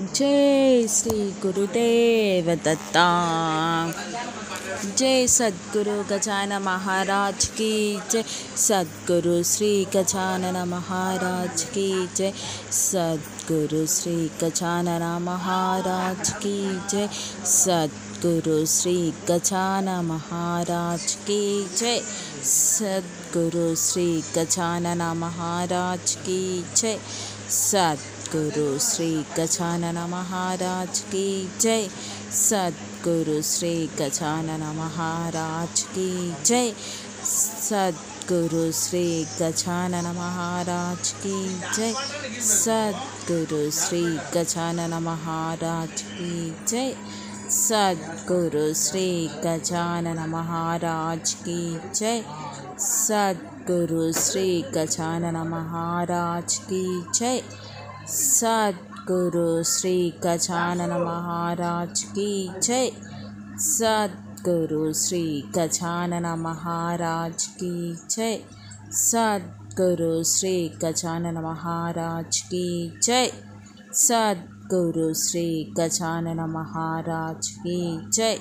जय श्री गुरुदेव दत्ता। जय सद्गुरु गजानन महाराज की जय। सद्गुरु श्री गजानन महाराज की जय। सद्गुरु श्री गजानन महाराज की जय। सद्गुरु श्री गजानन महाराज की जय। सद्गुरु श्री गजानन महाराज की जय। सद्गुरु श्री गजानन महाराज की जय। सद्गुरु श्री गजानन महाराज की जय। सद्गुरु श्री गजानन महाराज की जय। सद्गुरु श्री गजानन महाराज की जय। सद्गुरु श्री गजानन महाराज की जय। सद्गुरु श्री गजानन महाराज की जय। सद्गुरु श्री गजानन महाराज की जय। सद्गुरु श्री गजानन महाराज की जय। सद्गुरु श्री गजानन महाराज की जय। सद्गुरु श्री गजानन महाराज की जय।